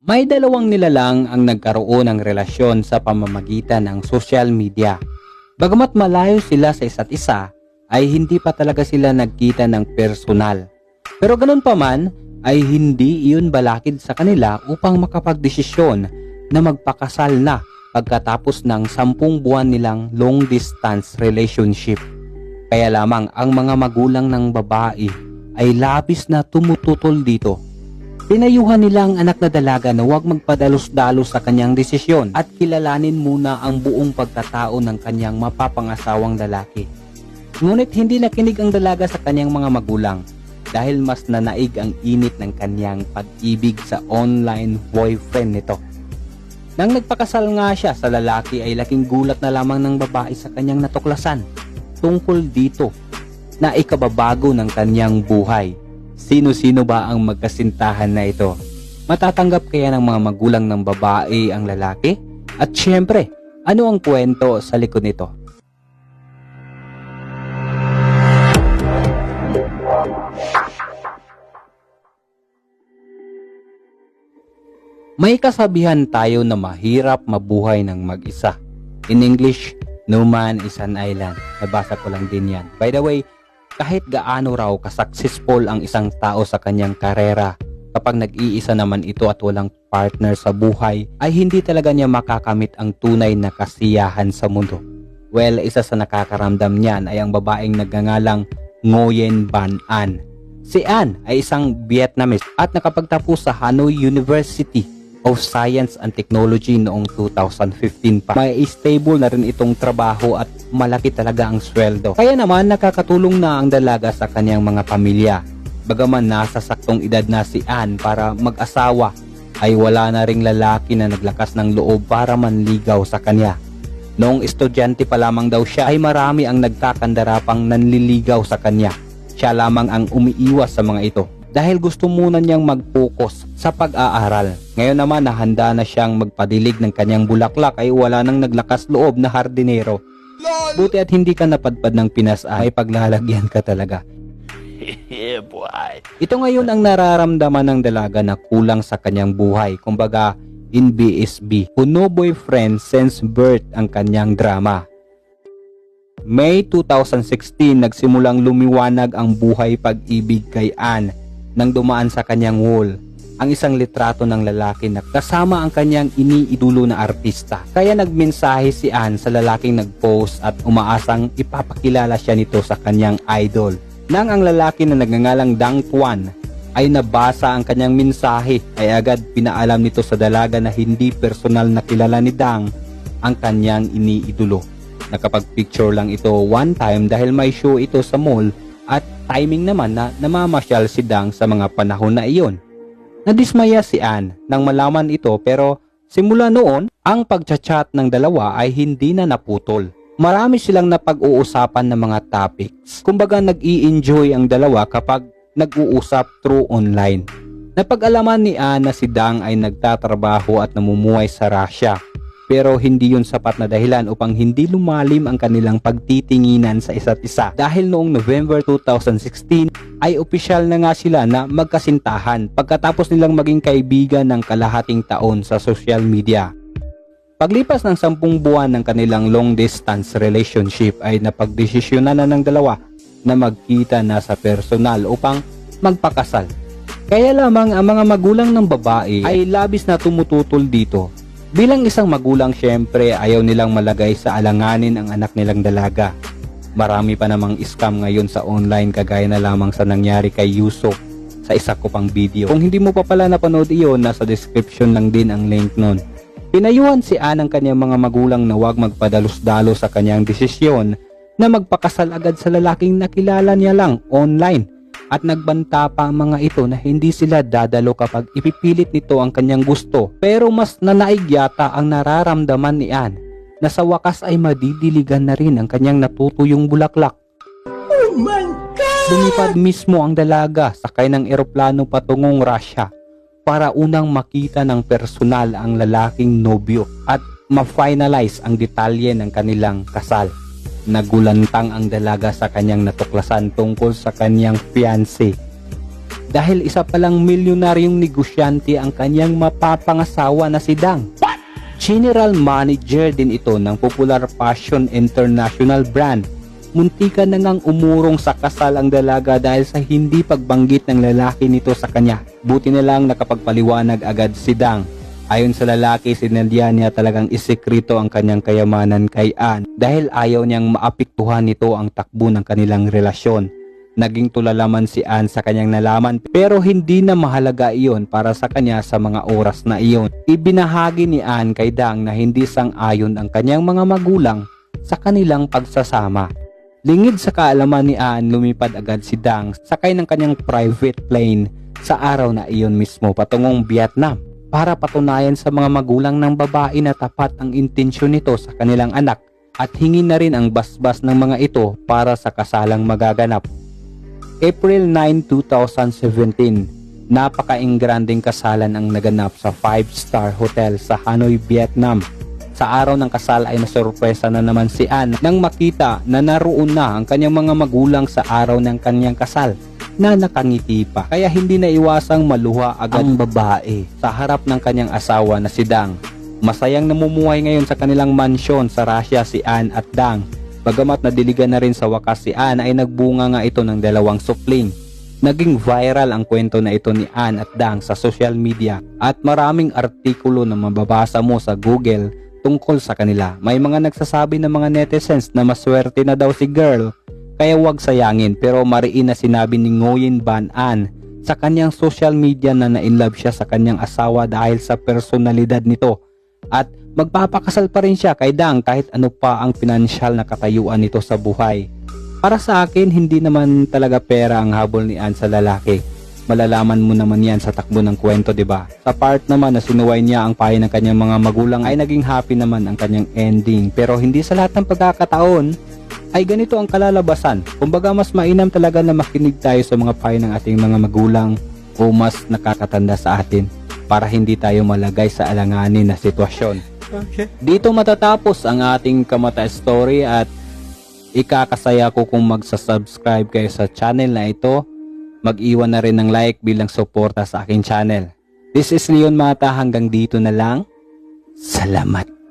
May dalawang nilalang ang nagkaroon ng relasyon sa pamamagitan ng social media. Bagamat malayo sila sa isa't isa, ay hindi pa talaga sila nagkita ng personal. Pero ganun pa man, ay hindi iyon balakid sa kanila upang makapagdesisyon na magpakasal na pagkatapos ng 10 buwan nilang long distance relationship. Kaya lamang ang mga magulang ng babae ay labis na tumututol dito. Pinayuhan nila ang anak na dalaga na huwag magpadalos-dalos sa kanyang desisyon at kilalanin muna ang buong pagkatao ng kanyang mapapangasawang lalaki. Ngunit hindi nakinig ang dalaga sa kanyang mga magulang dahil mas nanaig ang init ng kanyang pag-ibig sa online boyfriend nito. Nang nagpakasal nga siya sa lalaki ay laking gulat na lamang ng babae sa kanyang natuklasan tungkol dito na ikababago ng kanyang buhay. Sino-sino ba ang magkasintahan na ito? Matatanggap kaya ng mga magulang ng babae ang lalaki? At syempre, ano ang kwento sa likod nito? May kasabihan tayo na mahirap mabuhay ng mag-isa. In English, no man is an island. Nabasa ko lang din yan. By the way, kahit gaano raw ka-successful ang isang tao sa kanyang karera, kapag nag-iisa naman ito at walang partner sa buhay, ay hindi talaga niya makakamit ang tunay na kasiyahan sa mundo. Well, isa sa nakakaramdam niyan ay ang babaeng nagngangalang Nguyen Van An. Si An ay isang Vietnamese at nakapagtapos sa Hanoi University of Science and Technology noong 2015 pa. May stable na rin itong trabaho at malaki talaga ang sweldo. Kaya naman nakakatulong na ang dalaga sa kanyang mga pamilya. Bagaman nasa saktong edad na si Ann para mag-asawa, ay wala na ring lalaki na naglakas ng loob para manligaw sa kanya. Noong estudyante pa lamang daw siya ay marami ang nagkakandarapang nanliligaw sa kanya. Siya lamang ang umiiwas sa mga ito dahil gusto muna niyang mag-focus sa pag-aaral. Ngayon naman na handa na siyang magpadilig ng kanyang bulaklak ay wala nang naglakas loob na hardinero. Buti at hindi ka napadpad ng Pinas ay paglalagyan ka talaga. Yeah, boy. Ito ngayon ang nararamdaman ng dalaga na kulang sa kanyang buhay. Kumbaga, in BSB, who no boyfriend since birth ang kanyang drama. May 2016, nagsimulang lumiwanag ang buhay pag-ibig kay Ann nang dumaan sa kanyang wall ang isang litrato ng lalaki na kasama ang kanyang iniidolo na artista. Kaya nagmensahe si Ann sa lalaking nag-post at umaasang ipapakilala siya nito sa kanyang idol. Nang ang lalaki na nagngangalang Dang Tuan ay nabasa ang kanyang mensahe, ay agad pinaalam nito sa dalaga na hindi personal na kilala ni Dang ang kanyang iniidolo. Nakapag-picture lang ito one time dahil may show ito sa mall at timing naman na namamasyal si Dang sa mga panahon na iyon. Nadismaya si Ann nang malaman ito pero simula noon, ang pagchat-chat ng dalawa ay hindi na naputol. Marami silang napag-uusapan ng mga topics. Kumbaga nag-i-enjoy ang dalawa kapag nag-uusap through online. Napag-alaman ni Ann na si Dang ay nagtatrabaho at namumuhay sa Russia. Pero hindi yun sapat na dahilan upang hindi lumalim ang kanilang pagtitinginan sa isa't isa. Dahil noong November 2016 ay opisyal na nga sila na magkasintahan pagkatapos nilang maging kaibigan ng kalahating taon sa social media. Paglipas ng 10 buwan ng kanilang long distance relationship ay napagdesisyonan na ng dalawa na magkita na sa personal upang magpakasal. Kaya lamang ang mga magulang ng babae ay labis na tumututol dito. Bilang isang magulang, syempre ayaw nilang malagay sa alanganin ang anak nilang dalaga. Marami pa namang scam ngayon sa online kagaya na lamang sa nangyari kay Yusuf sa isa ko pang video. Kung hindi mo pa pala napanood iyon, nasa description lang din ang link nun. Pinayuhan si Ann ng kanyang mga magulang na huwag magpadalos-dalos sa kanyang desisyon na magpakasal agad sa lalaking nakilala niya lang online. At nagbanta pa ang mga ito na hindi sila dadalo kapag ipipilit nito ang kanyang gusto. Pero mas nanaig yata ang nararamdaman ni Ann na sa wakas ay madidiligan na rin ang kanyang natutuyong bulaklak. Oh my God! Lumipad mismo ang dalaga sakay ng eroplano patungong Russia para unang makita ng personal ang lalaking nobyo at ma-finalize ang detalye ng kanilang kasal. Nagulantang ang dalaga sa kanyang natuklasan tungkol sa kanyang fiancé. dahil isa palang milyonaryong negosyante ang kanyang mapapangasawa na si Dang. General manager din ito ng popular fashion international brand. Muntikan na ngang umurong sa kasal ang dalaga dahil sa hindi pagbanggit ng lalaki nito sa kanya. Buti na lang nakapagpaliwanag agad si Dang. Ayon sa lalaki, sinadya niya talagang isekreto ang kanyang kayamanan kay Ann dahil ayaw niyang maapektuhan nito ang takbo ng kanilang relasyon. Naging tulalaman si Ann sa kanyang nalaman pero hindi na mahalaga iyon para sa kanya sa mga oras na iyon. Ibinahagi ni Ann kay Dang na hindi sang-ayon ang kanyang mga magulang sa kanilang pagsasama. Lingid sa kaalaman ni Ann, lumipad agad si Dang sakay ng kanyang private plane sa araw na iyon mismo patungong Vietnam para patunayan sa mga magulang ng babae na tapat ang intensyon nito sa kanilang anak at hingin na rin ang basbas ng mga ito para sa kasalang magaganap. April 9, 2017, napaka-ingranding kasalan ang naganap sa 5-star hotel sa Hanoi, Vietnam. Sa araw ng kasal ay nasurpresa na naman si Ann nang makita na naroon na ang kanyang mga magulang sa araw ng kanyang kasal na nakangiti pa. Kaya hindi na iwasang maluha agad ang babae sa harap ng kanyang asawa na si Dang. Masayang namumuhay ngayon sa kanilang mansyon sa Russia si Ann at Dang. Bagamat nadiligan na rin sa wakas si Ann ay nagbunga nga ito ng 2 supling. Naging viral ang kwento na ito ni Ann at Dang sa social media at maraming artikulo na mababasa mo sa Google tungkol sa kanila. May mga nagsasabi ng mga netizens na maswerte na daw si girl kaya wag sayangin, pero mariin na sinabi ni Nguyen Van An sa kanyang social media na na-inlove siya sa kanyang asawa dahil sa personalidad nito at magpapakasal pa rin siya kay Dang kahit ano pa ang pinansyal na katayuan nito sa buhay. Para sa akin, hindi naman talaga pera ang habol ni Ann sa lalaki. Malalaman mo naman yan sa takbo ng kwento, diba? Sa part naman na sinuway niya ang payo ng kanyang mga magulang ay naging happy naman ang kanyang ending. Pero hindi sa lahat ng pagkakataon ay ganito ang kalalabasan. Kumbaga mas mainam talaga na makinig tayo sa mga payo ng ating mga magulang o mas nakakatanda sa atin para hindi tayo malagay sa alanganin na sitwasyon. Okay. Dito matatapos ang ating Kamata Story at ikakasaya ko kung magsasubscribe kayo sa channel na ito. Mag-iwan na rin ng like bilang suporta sa aking channel. This is Leon Mata, hanggang dito na lang. Salamat.